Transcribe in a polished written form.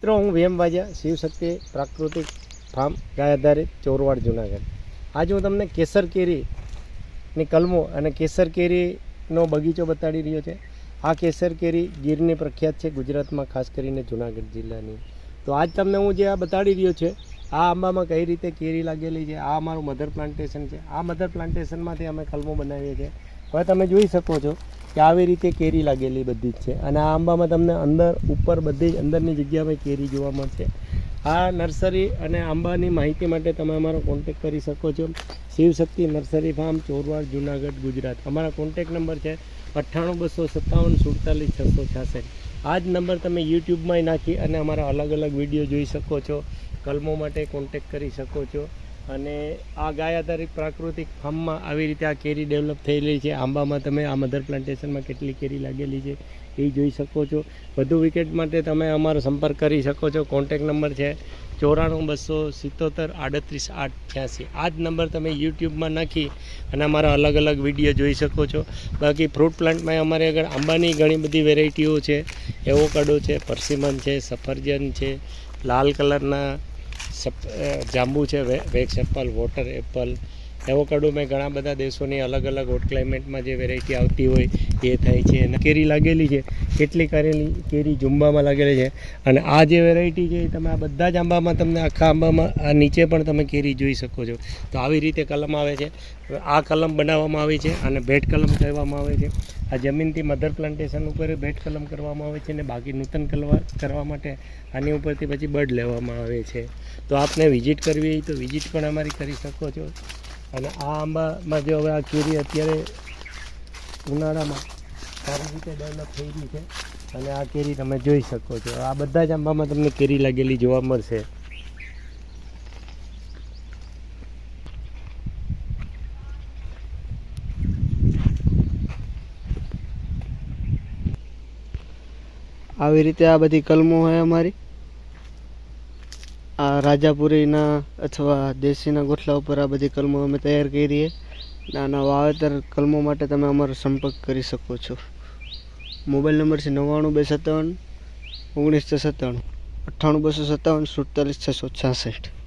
મિત્રો હું વેમ વાજા શિવશક્તિ પ્રાકૃતિક ફાર્મ ગાય આધારિત ચોરવાડ જુનાગઢ. આજે હું તમને કેસર કેરીની કલમો અને કેસર કેરીનો બગીચો બતાડી રહ્યો છે. આ કેસર કેરી ગીરની પ્રખ્યાત છે, ગુજરાતમાં ખાસ કરીને જુનાગઢ જિલ્લાની. તો આજ તમને હું જે આ બતાડી રહ્યો છે, આ આંબામાં કઈ રીતે કેરી લાગેલી છે. આ અમારું મધર પ્લાન્ટેશન છે. આ મધર પ્લાન્ટેશનમાંથી અમે કલમો બનાવીએ છીએ. હવે તમે જોઈ શકો છો કે આવી રીતે કેરી લાગેલી બધી જ છે. અને આ આંબામાં તમને અંદર ઉપર બધી જ અંદરની જગ્યામાં કેરી જોવા મળશે. આ નર્સરી અને આંબાની માહિતી માટે તમે અમારો કોન્ટેક કરી શકો છો. Shivshakti nursery farm, Chorwad, Junagadh, Gujarat. અમારા કોન્ટેક નંબર છે 9827574666. આ જ નંબર તમે યુટ્યુબમાં નાખી અને અમારા અલગ અલગ વિડીયો જોઈ શકો છો. કલમો માટે કોન્ટેક કરી શકો છો. અને આ ગાય આધારિત પ્રાકૃતિક ફાર્મમાં આવી રીતે આ કેરી ડેવલપ થયેલી છે. આંબામાં તમે આ મધર પ્લાન્ટેશનમાં કેટલી કેરી લાગેલી છે એ જોઈ શકો છો. વધુ વિકેટ માટે તમે અમારો સંપર્ક કરી શકો છો. કોન્ટેક નંબર છે 9427733886. આ જ નંબર તમે યુટ્યુબમાં નાખી અને અમારા અલગ અલગ વિડીયો જોઈ શકો છો. બાકી ફ્રૂટ પ્લાન્ટમાં અમારે આગળ આંબાની ઘણી બધી વેરાયટીઓ છે. એવોકાડો છે, પરસિમન છે, સફરજન છે, લાલ કલરના જાંબુ છે, wax Apple, water Apple, avocado મેં ઘણા બધા દેશોની અલગ અલગ હોટ ક્લાઇમેટમાં જે વેરાયટી આવતી હોય એ થાય છે. અને કેરી લાગેલી છે, કેટલી કેરી ઝુંબામાં લાગેલી છે. અને આ જે વેરાયટી છે એ તમે આ બધા જ આંબામાં તમને આખા આંબામાં આ નીચે પણ તમે કેરી જોઈ શકો છો. તો આવી રીતે કલમ આવે છે. આ કલમ બનાવવામાં આવી છે અને ભેટ કલમ કહેવામાં આવે છે. આ જમીનથી મધર પ્લાન્ટેશન ઉપર ભેટ કલમ કરવામાં આવે છે અને બાકી નૂતન કરવા માટે આની ઉપરથી પછી બર્ડ લેવામાં આવે છે. તો આપને વિઝિટ કરવી હોય તો વિઝિટ પણ અમારી કરી શકો છો. અને આ આંબામાં જો હવે આ કેરી અત્યારે ઉનાળામાં સારી રીતે ડેવલપ થઈ રહી છે. અને આ કેરી તમે જોઈ શકો છો. આ બધા જ આંબામાં તમને કેરી લાગેલી જોવા મળશે. આવી રીતે આ બધી કલમો હોય અમારી. આ રાજાપુરીના અથવા દેશીના ગોઠલા ઉપર આ બધી કલમો અમે તૈયાર કરીએ. નાના વાવેતર કલમો માટે તમે અમારો સંપર્ક કરી શકો છો. મોબાઈલ નંબર છે 99257 1997 98257 47 666.